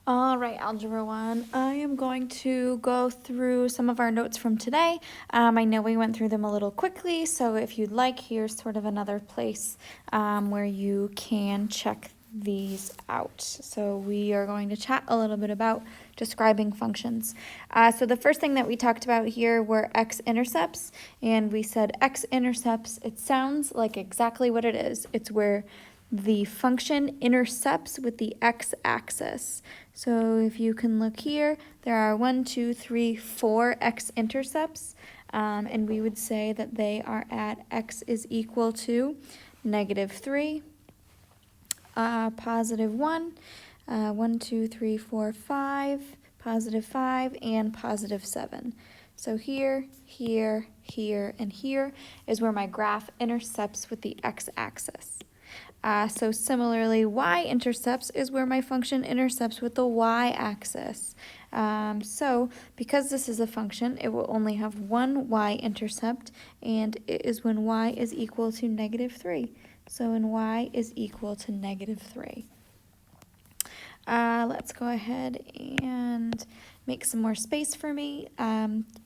All right, Algebra 1, I am going to go through some of our notes from today. I know we went through them a little quickly, so if you'd like, here's sort of another place where you can check these out. So we are going to chat a little bit about describing functions. So the first thing that we talked about here were x-intercepts, and we said x-intercepts, it sounds like exactly what it is. It's where the function intercepts with the x-axis. So if you can look here, there are 1, 2, 3, 4 x-intercepts, and we would say that they are at x is equal to -3, +1, 1, 2, 3, 4, 5, +5, and +7. So here, here, here, and here is where my graph intercepts with the x-axis. So similarly, y-intercepts is where my function intercepts with the y-axis. So because this is a function, it will only have one y-intercept, and it is when y is equal to -3. So when y is equal to -3. Let's go ahead and make some more space for me.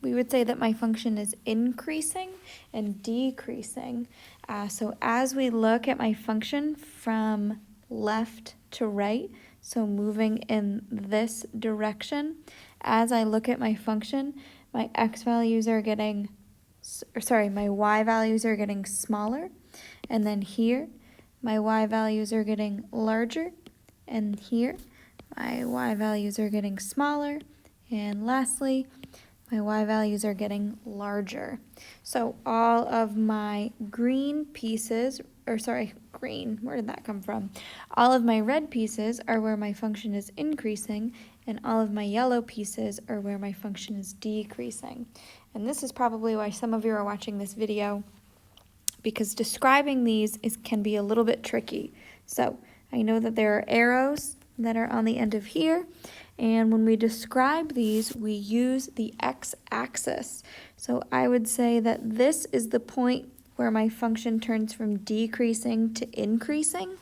We would say that my function is increasing and decreasing. So as we look at my function from left to right, so moving in this direction, as I look at my function, my x values are getting, my y values are getting smaller, and then here, my y values are getting larger, and here, my y values are getting smaller, and lastly, my y values are getting larger. So all of my green pieces, green, where did that come from? All of my red pieces are where my function is increasing, and all of my yellow pieces are where my function is decreasing. And this is probably why some of you are watching this video, because describing these can be a little bit tricky. So I know that there are arrows that are on the end of here, and when we describe these, we use the x-axis. So I would say that this is the point where my function turns from decreasing to increasing.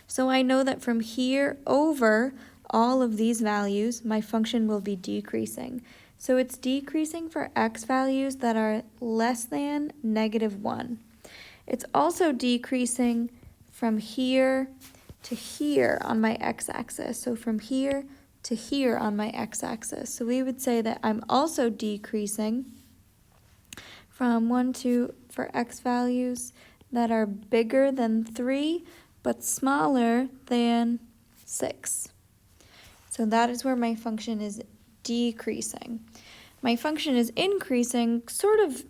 So I know that from here over all of these values, my function will be decreasing. So it's decreasing for x values that are less than -1. It's also decreasing from here to here on my x-axis. So from here to here on my x-axis. So we would say that I'm also decreasing from 1, 2 for x values that are bigger than 3, but smaller than 6. So that is where my function is decreasing. My function is increasing sort of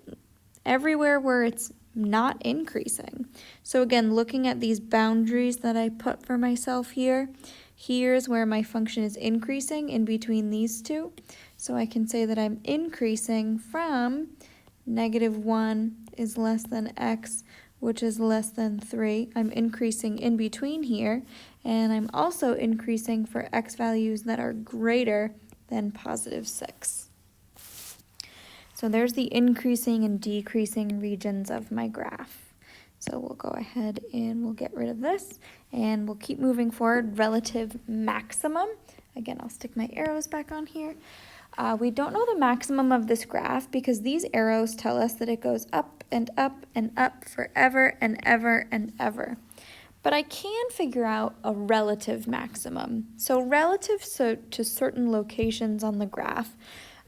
everywhere where it's not increasing. So again, looking at these boundaries that I put for myself here, here's where my function is increasing in between these two. So I can say that I'm increasing from -1 is less than x, which is less than 3. I'm increasing in between here, and I'm also increasing for x values that are greater than +6. So there's the increasing and decreasing regions of my graph. So we'll go ahead and we'll get rid of this, and we'll keep moving forward. Relative maximum. Again, I'll stick my arrows back on here. We don't know the maximum of this graph because these arrows tell us that it goes up and up and up forever and ever and ever. But I can figure out a relative maximum. So relative to certain locations on the graph,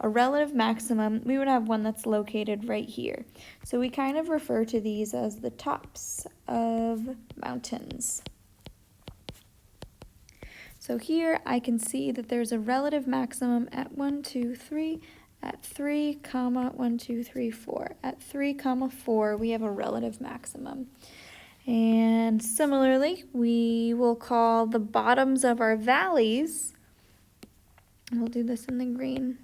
a relative maximum, we would have one that's located right here. So we kind of refer to these as the tops of mountains. So here I can see that there's a relative maximum at 1, 2, 3, at 3, 1, 2, 3, 4. At 3, 4, we have a relative maximum. And similarly, we will call the bottoms of our valleys, and we'll do this in the green,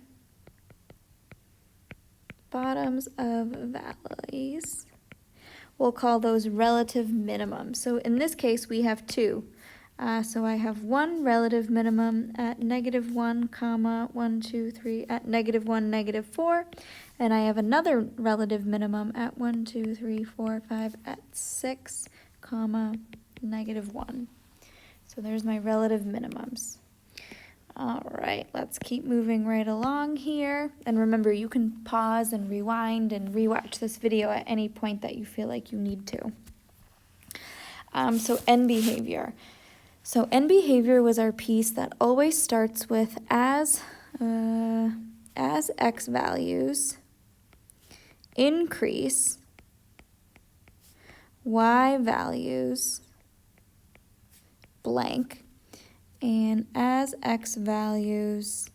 bottoms of valleys, we'll call those relative minimums. So in this case, we have two. So I have one relative minimum at -1, 1, 2, 3, at -1, -4, and I have another relative minimum at 1, 2, 3, 4, 5, at 6, -1. So there's my relative minimums. All right, let's keep moving right along here. And remember, you can pause and rewind and rewatch this video at any point that you feel like you need to. So end behavior. So end behavior was our piece that always starts with as x values increase, y values blank, and as x values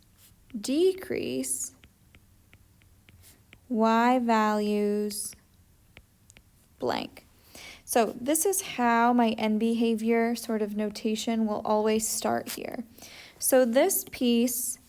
decrease, y values blank. So this is how my end behavior sort of notation will always start here. So this piece,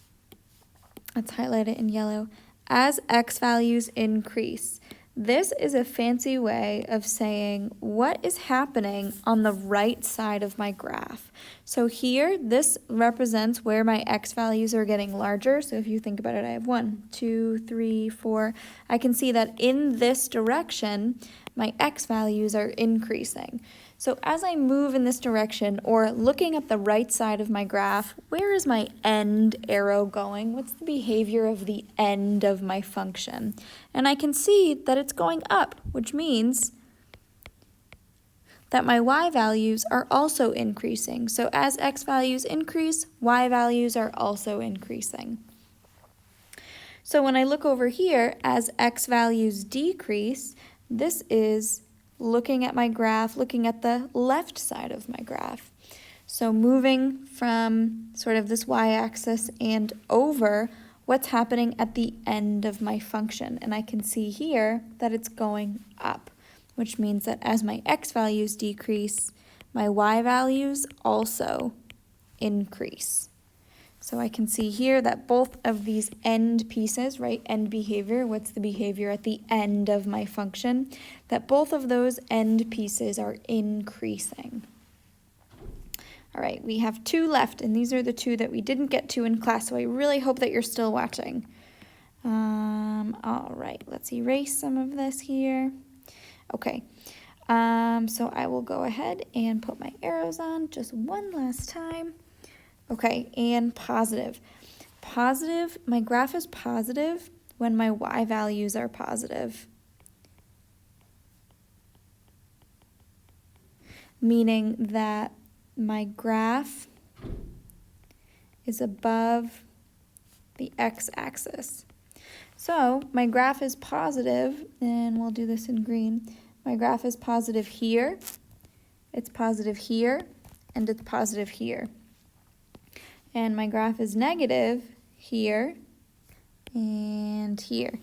let's highlight it in yellow, as x values increase. This is a fancy way of saying what is happening on the right side of my graph. So here, this represents where my x values are getting larger. So if you think about it, I have 1, 2, 3, 4. I can see that in this direction, my x values are increasing. So as I move in this direction, or looking at the right side of my graph, where is my end arrow going? What's the behavior of the end of my function? And I can see that it's going up, which means that my y values are also increasing. So as x values increase, y values are also increasing. So when I look over here, as x values decrease, this is looking at my graph, looking at the left side of my graph. So moving from sort of this y-axis and over, what's happening at the end of my function. And I can see here that it's going up, which means that as my x values decrease, my y values also increase. So I can see here that both of these end pieces, right, end behavior, what's the behavior at the end of my function, that both of those end pieces are increasing. All right, we have 2 left, and these are the 2 that we didn't get to in class, so I really hope that you're still watching. All right, let's erase some of this here. Okay, so I will go ahead and put my arrows on just one last time. Okay, and positive. Positive, my graph is positive when my y values are positive. Meaning that my graph is above the x-axis. So my graph is positive, and we'll do this in green. My graph is positive here, it's positive here, and it's positive here. And my graph is negative here and here.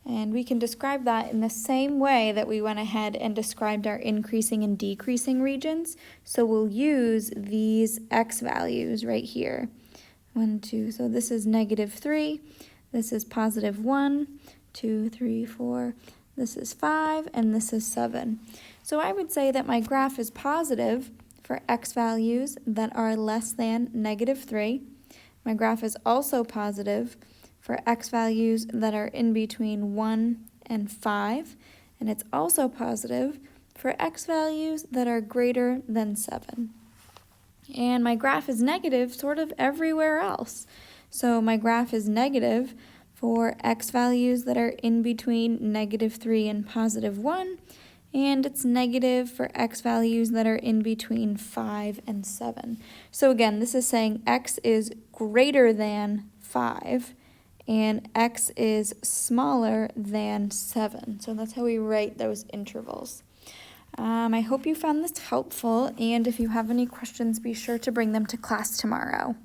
And we can describe that in the same way that we went ahead and described our increasing and decreasing regions. So we'll use these x values right here. 1, 2, so this is -3, this is +1, 2, 3, 4, this is 5, and this is 7. So I would say that my graph is positive for x values that are less than -3. My graph is also positive for x values that are in between 1 and 5, and it's also positive for x values that are greater than 7. And my graph is negative sort of everywhere else. So my graph is negative for x values that are in between -3 and +1, and it's negative for x values that are in between 5 and 7. So again, this is saying x is greater than 5 and x is smaller than 7. So that's how we write those intervals. I hope you found this helpful, and if you have any questions, be sure to bring them to class tomorrow.